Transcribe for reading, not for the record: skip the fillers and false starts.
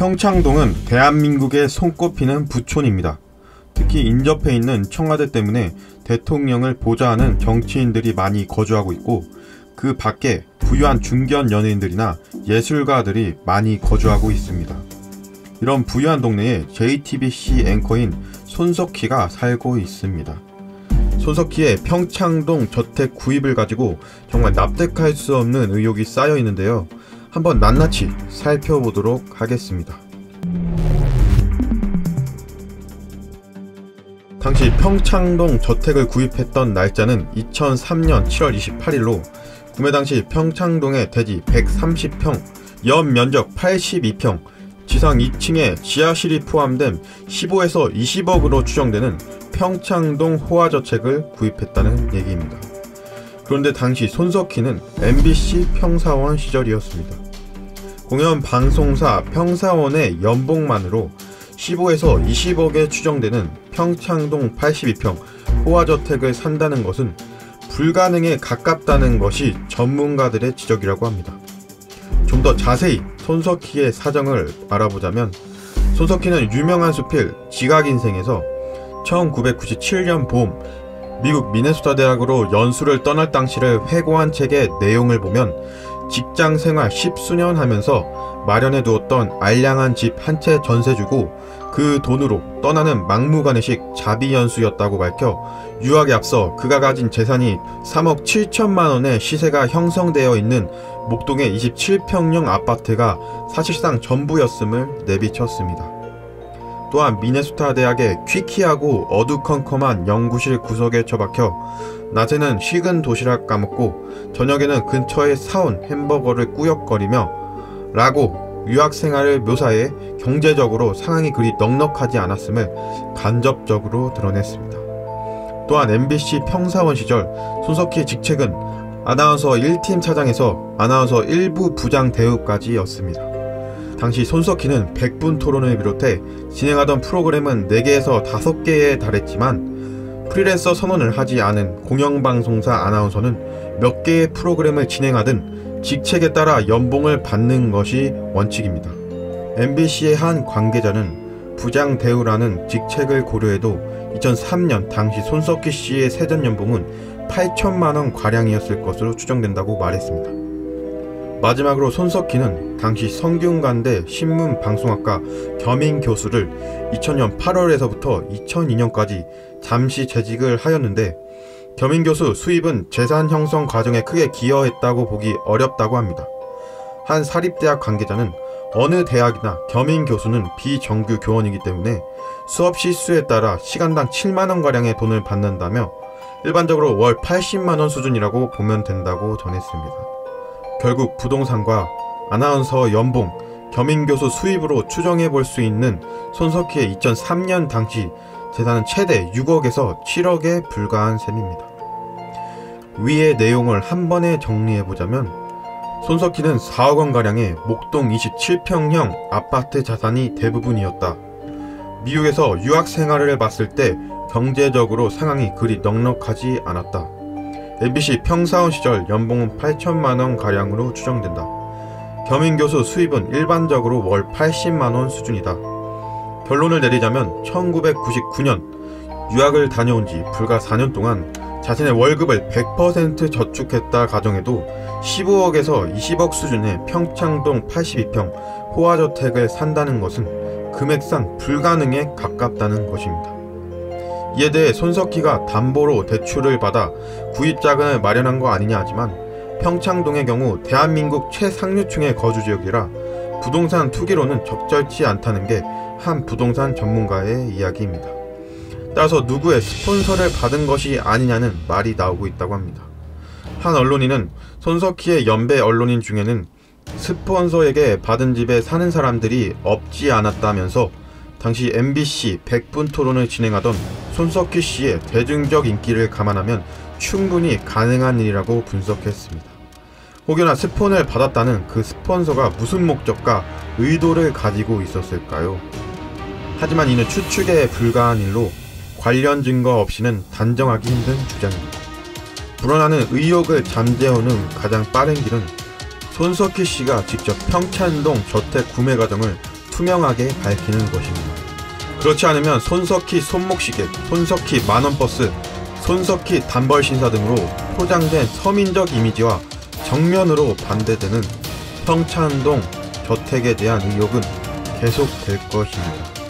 평창동은 대한민국의 손꼽히는 부촌입니다. 특히 인접해 있는 청와대 때문에 대통령을 보좌하는 정치인들이 많이 거주하고 있고, 그 밖에 부유한 중견 연예인들이나 예술가들이 많이 거주하고 있습니다. 이런 부유한 동네에 JTBC 앵커인 손석희가 살고 있습니다. 손석희의 평창동 저택 구입을 가지고 정말 납득할 수 없는 의혹이 쌓여 있는데요. 한번 낱낱이 살펴보도록 하겠습니다. 당시 평창동 저택을 구입했던 날짜는 2003년 7월 28일로 구매 당시 평창동의 대지 130평, 연면적 82평, 지상 2층에 지하실이 포함된 15에서 20억으로 추정되는 평창동 호화저택을 구입했다는 얘기입니다. 그런데 당시 손석희는 MBC 평사원 시절이었습니다. 공연 방송사 평사원의 연봉만으로 15에서 20억에 추정되는 평창동 82평 호화저택을 산다는 것은 불가능에 가깝다는 것이 전문가들의 지적이라고 합니다. 좀 더 자세히 손석희의 사정을 알아보자면, 손석희는 유명한 수필 지각인생에서 1997년 봄 미국 미네소타 대학으로 연수를 떠날 당시를 회고한 책의 내용을 보면 직장 생활 10수년 하면서 마련해 두었던 알량한 집 한 채 전세 주고 그 돈으로 떠나는 막무가내식 자비 연수였다고 밝혀, 유학에 앞서 그가 가진 재산이 3억 7천만 원의 시세가 형성되어 있는 목동의 27평형 아파트가 사실상 전부였음을 내비쳤습니다. 또한 미네소타 대학의 퀴퀴하고 어두컴컴한 연구실 구석에 처박혀 낮에는 식은 도시락 까먹고 저녁에는 근처에 사온 햄버거를 꾸역거리며 라고 유학생활을 묘사해 경제적으로 상황이 그리 넉넉하지 않았음을 간접적으로 드러냈습니다. 또한 MBC 평사원 시절 손석희의 직책은 아나운서 1팀 차장에서 아나운서 1부 부장 대우까지였습니다. 당시 손석희는 100분 토론을 비롯해 진행하던 프로그램은 4개에서 5개에 달했지만 프리랜서 선언을 하지 않은 공영방송사 아나운서는 몇 개의 프로그램을 진행하든 직책에 따라 연봉을 받는 것이 원칙입니다. MBC의 한 관계자는 부장 대우라는 직책을 고려해도 2003년 당시 손석희 씨의 세전 연봉은 8천만 원 가량이었을 것으로 추정된다고 말했습니다. 마지막으로 손석희는 당시 성균관대 신문방송학과 겸임 교수를 2000년 8월에서부터 2002년까지 잠시 재직을 하였는데, 겸임 교수 수입은 재산 형성 과정에 크게 기여했다고 보기 어렵다고 합니다. 한 사립대학 관계자는 어느 대학이나 겸임 교수는 비정규 교원이기 때문에 수업 실수에 따라 시간당 7만원가량의 돈을 받는다며 일반적으로 월 80만원 수준이라고 보면 된다고 전했습니다. 결국 부동산과 아나운서 연봉, 겸임교수 수입으로 추정해 볼 수 있는 손석희의 2003년 당시 재산은 최대 6억에서 7억에 불과한 셈입니다. 위의 내용을 한 번에 정리해보자면, 손석희는 4억 원가량의 목동 27평형 아파트 자산이 대부분이었다. 미국에서 유학 생활을 봤을 때 경제적으로 상황이 그리 넉넉하지 않았다. MBC 평사원 시절 연봉은 8천만원 가량으로 추정된다. 겸임교수 수입은 일반적으로 월 80만원 수준이다. 결론을 내리자면 1999년 유학을 다녀온 지 불과 4년 동안 자신의 월급을 100% 저축했다 가정해도 15억에서 20억 수준의 평창동 82평 호화저택을 산다는 것은 금액상 불가능에 가깝다는 것입니다. 이에 대해 손석희가 담보로 대출을 받아 구입자금을 마련한 거 아니냐 하지만, 평창동의 경우 대한민국 최상류층의 거주지역이라 부동산 투기로는 적절치 않다는 게 한 부동산 전문가의 이야기입니다. 따라서 누구의 스폰서를 받은 것이 아니냐는 말이 나오고 있다고 합니다. 한 언론인은 손석희의 연배 언론인 중에는 스폰서에게 받은 집에 사는 사람들이 없지 않았다면서 당시 MBC 100분 토론을 진행하던 손석희 씨의 대중적 인기를 감안하면 충분히 가능한 일이라고 분석했습니다. 혹여나 스폰을 받았다는 그 스폰서가 무슨 목적과 의도를 가지고 있었을까요? 하지만 이는 추측에 불과한 일로 관련 증거 없이는 단정하기 힘든 주장입니다. 불어나는 의혹을 잠재우는 가장 빠른 길은 손석희 씨가 직접 평창동 저택 구매 과정을 투명하게 밝히는 것입니다. 그렇지 않으면 손석희 손목시계, 손석희 만원버스, 손석희 단벌신사 등으로 포장된 서민적 이미지와 정면으로 반대되는 평창동 저택에 대한 의혹은 계속될 것입니다.